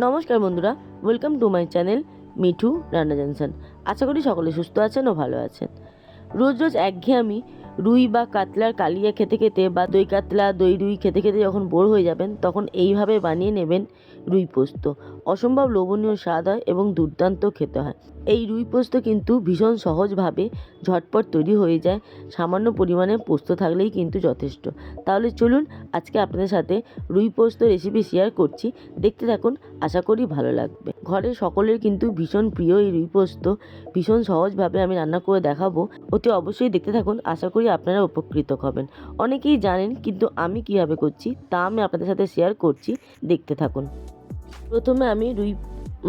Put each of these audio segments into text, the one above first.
নমস্কার বন্ধুরা, welcome to my channel Mithu রান্না জনসন। আশা করি সকলে সুস্থ আছেন ও ভালো আছেন। রোজ রোজ একঘেয়েমি রুই বা কাতলার কালিয়া খেতে খেতে বা দই কাতলা দই রুই খেতে খেতে যখন বোর হয়ে যাবেন, তখন এইভাবে বানিয়ে নেবেন রুই পোস্ত। অসম্ভব লোভনীয় স্বাদ হয় এবং দুর্দান্ত খেতে হয়। এই রুই পোস্ত কিন্তু ভীষণ সহজভাবে ঝটপট তৈরি হয়ে যায়। সামান্য পরিমাণে পোস্ত থাকলেই কিন্তু যথেষ্ট। তাহলে চলুন আজকে আপনাদের সাথে রুই পোস্ত রেসিপি শেয়ার করছি, দেখতে থাকুন, আশা করি ভালো লাগবে। ঘরের সকলের কিন্তু ভীষণ প্রিয় এই রুই পোস্ত। ভীষণ সহজভাবে আমি রান্না করে দেখাবো, অতি অবশ্যই দেখতে থাকুন, আশা করি আপনারা উপকৃত হবেন। অনেকেই জানেন, কিন্তু আমি কিভাবে করছি তা আমি আপনাদের সাথে শেয়ার করছি, দেখতে থাকুন। প্রথমে আমি রুই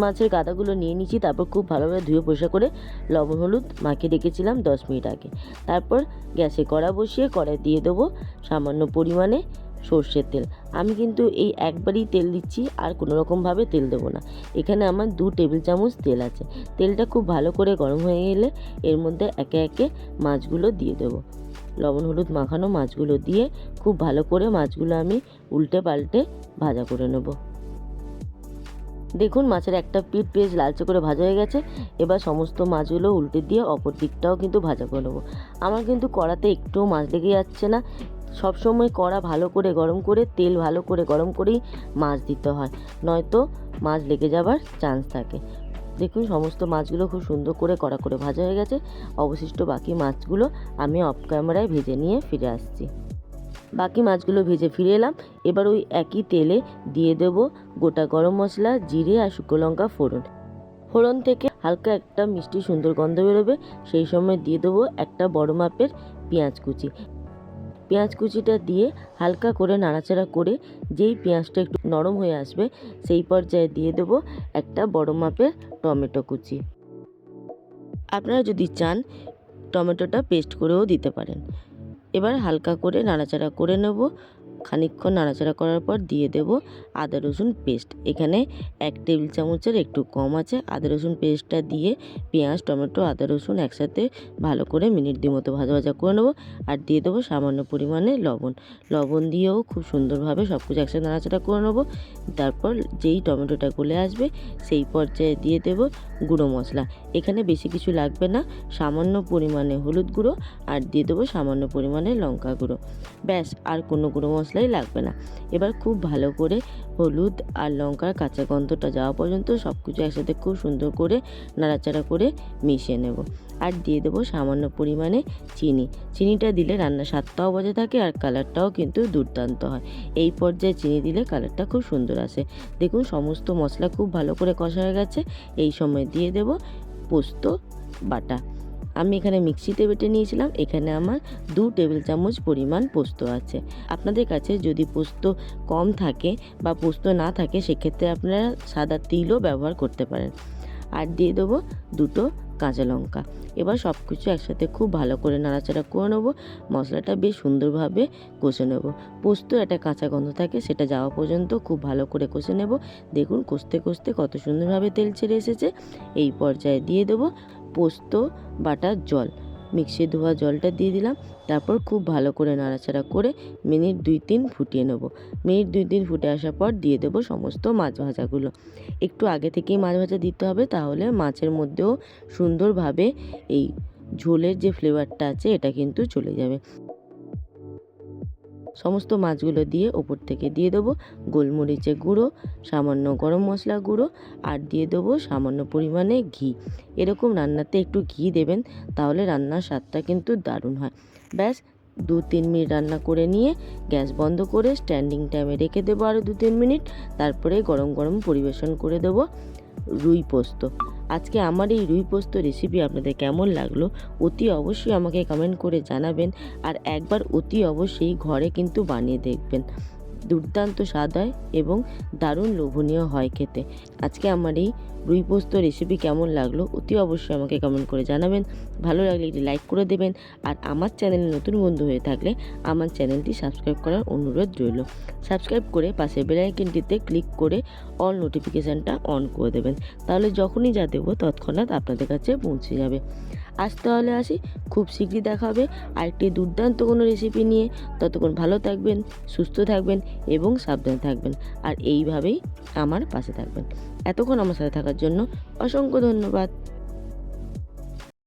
মাছের গাদাগুলো নিয়ে নিচ্ছি, তারপর খুব ভালোভাবে ধুয়ে পরিষ্কার করে লবণ হলুদ মাখিয়ে রেখেছিলাম 10 মিনিট আগে। তারপর গ্যাসে কড়া বসিয়ে কড়াই দিয়ে দেবো সামান্য পরিমাণে সর্ষের তেল। আমি কিন্তু এই একবারই তেল দিচ্ছি, আর কোনো রকমভাবে তেল দেবো না। এখানে আমার 2 টেবিল চামচ তেল আছে। তেলটা খুব ভালো করে গরম হয়ে গেলে এর মধ্যে একে একে মাছগুলো দিয়ে দেবো। লবণ হলুদ মাখানো মাছগুলো দিয়ে খুব ভালো করে মাছগুলো আমি উল্টে পাল্টে ভাজা করে নেব। দেখুন মাছের একটা পিঠ বেশ লালচে করে ভাজা হয়ে গেছে। এবার সমস্ত মাছগুলো উল্টে দিয়ে অপর দিকটাও কিন্তু ভাজা করে নেবো। আমার কিন্তু কড়াতে একটুও মাছ লেগে যাচ্ছে না। সবসময় কড়া ভালো করে গরম করে তেল ভালো করে গরম করেই মাছ দিতে হয়, নয়তো মাছ লেগে যাবার চান্স থাকে। দেখুন সমস্ত মাছগুলো খুব সুন্দর করে কড়া করে ভাজা হয়ে গেছে। অবশিষ্ট বাকি মাছগুলো আমি অফ ক্যামেরায় ভেজে নিয়ে ফিরে আসছি। বাকি মাছগুলো ভেজে ফিরে এলাম। এবার ওই একই তেলে দিয়ে দেবো গোটা গরম মশলা, জিরে আর শুকনো লঙ্কা ফোড়ন। ফোড়ন থেকে হালকা একটা মিষ্টি সুন্দর গন্ধ বেরোবে, সেই সময় দিয়ে দেবো একটা বড় মাপের পেঁয়াজ কুচি। পেঁয়াজ কুচিটা দিয়ে হালকা করে নাড়াচাড়া করে যেই পেঁয়াজটা একটু নরম হয়ে আসবে, সেই পর্যায়ে দিয়ে দেবো একটা বড় মাপের টমেটো কুচি। আপনারা যদি চান টমেটোটা পেস্ট করেও দিতে পারেন। এবার হালকা করে নাড়াচাড়া করে নেব। খানিকক্ষণ নাড়াচাড়া করার পর দিয়ে দেব আদা রসুন পেস্ট। এখানে 1 টেবিল চামচের একটু কম আছে। আদা রসুন পেস্টটা দিয়ে পেঁয়াজ টমেটো আদা রসুন একসাথে ভালো করে মিনিট 2 মতো ভাজা ভাজা করে নেব। আর দিয়ে দেবো সামান্য পরিমাণে লবণ দিয়েও খুব সুন্দরভাবে সব কিছু একসাথে নাড়াচাড়া করে নেব। তারপর যেই টমেটোটা গলে আসবে সেই পর্যায়ে দিয়ে দেব গুঁড়ো মশলা। এখানে বেশি কিছু লাগবে না, সামান্য পরিমাণে হলুদ গুঁড়ো আর দিয়ে দেবো সামান্য পরিমাণে লঙ্কা গুঁড়ো। ব্যাস, আর কোনো গুঁড়ো মশলাই লাগবে না। এবার খুব ভালো করে হলুদ আর লঙ্কার কাঁচা গন্ধটা যাওয়া পর্যন্ত সব কিছু একসাথে খুব সুন্দর করে নাড়াচাড়া করে মিশিয়ে নেব। আর দিয়ে দেবো সামান্য পরিমাণে চিনিটা দিলে রান্নার স্বাদটাও বজায় থাকে আর কালারটাও কিন্তু দুর্দান্ত হয়। এই পর্যায়ে চিনি দিলে কালারটা খুব সুন্দর আসে। দেখুন সমস্ত মশলা খুব ভালো করে কষা হয়ে গেছে। এই সময় দিয়ে দেব পোস্ত বাটা। আমি এখানে মিক্সিতে বেটে নিয়েছিলাম। এখানে আমার 2 টেবিল চামচ পরিমাণ পোস্ত আছে। আপনাদের কাছে যদি পোস্ত কম থাকে বা পোস্ত না থাকে, সেক্ষেত্রে আপনারা সাদা তিলও ব্যবহার করতে পারেন। আর দিয়ে দেবো 2টো কাঁচা লঙ্কা। এবার সব কিছু একসাথে খুব ভালো করে নাড়াচাড়া করে নেবো। মশলাটা বেশ সুন্দরভাবে কষে নেব। পোস্ত একটা কাঁচা গন্ধ থাকে, সেটা যাওয়া পর্যন্ত খুব ভালো করে কষে নেব। দেখুন কষতে কষতে কত সুন্দরভাবে তেল ছেড়ে এসেছে। এই পর্যায়ে দিয়ে দেবো পোস্ত বাটার জল। মিক্সি ধোয়া জলটা দিয়ে দিলাম। তারপর খুব ভালো করে নাড়াচাড়া করে মিনিট 2-3 ফুটিয়ে নেব। মিনিট 2-3 ফুটে আসার পর দিয়ে দেবো সমস্ত মাছ ভাজাগুলো। একটু আগে থেকেই মাছ ভাজা দিতে হবে, তাহলে মাছের মধ্যেও সুন্দরভাবে এই ঝোলের যে ফ্লেভারটা আছে এটা কিন্তু চলে যাবে। সমস্ত মাছগুলো দিয়ে ওপর থেকে দিয়ে দেবো গোলমরিচের গুঁড়ো, সামান্য গরম মশলা গুঁড়ো আর দিয়ে দেবো সামান্য পরিমাণে ঘি। এরকম রান্নাতে একটু ঘি দেবেন, তাহলে রান্নার স্বাদটা কিন্তু দারুণ হয়। ব্যাস 2-3 মিনিট রান্না করে নিয়ে গ্যাস বন্ধ করে স্ট্যান্ডিং টাইমে রেখে দেবো আরও 2-3 মিনিট। তারপরে গরম গরম পরিবেশন করে দেবো রুই পোস্ত। আজকে আমার এই রুই পোস্ত রেসিপি আপনাদের কেমন লাগলো অতি অবশ্যই আমাকে কমেন্ট করে জানাবেন। আর একবার অতি অবশ্যই ঘরে কিন্তু বানিয়ে দেখবেন। দুর্দান্ত স্বাদ হয় এবং দারুণ লোভনীয় হয় খেতে। আজকে আমার এই রুই পোস্ত রেসিপি কেমন লাগলো অতি অবশ্যই আমাকে কমেন্ট করে জানাবেন। ভালো লাগলে একটি লাইক করে দেবেন। আর আমার চ্যানেলে নতুন বন্ধু হয়ে থাকলে আমার চ্যানেলটি সাবস্ক্রাইব করার অনুরোধ রইল। সাবস্ক্রাইব করে পাশে বেল আইকনটিতে ক্লিক করে অল নোটিফিকেশানটা অন করে দেবেন, তাহলে যখনই যা দেবো তৎক্ষণাৎ আপনাদের কাছে পৌঁছে যাবে। আজ তাহলে আসি, খুব শীঘ্রই দেখা হবে আরেকটি দুর্দান্ত কোনো রেসিপি নিয়ে। ততক্ষণ ভালো থাকবেন, সুস্থ থাকবেন এবং সাবধানে থাকবেন, আর এইভাবেই আমার পাশে থাকবেন। এতক্ষণ আমার সাথে থাকার জন্য অসংখ্য ধন্যবাদ।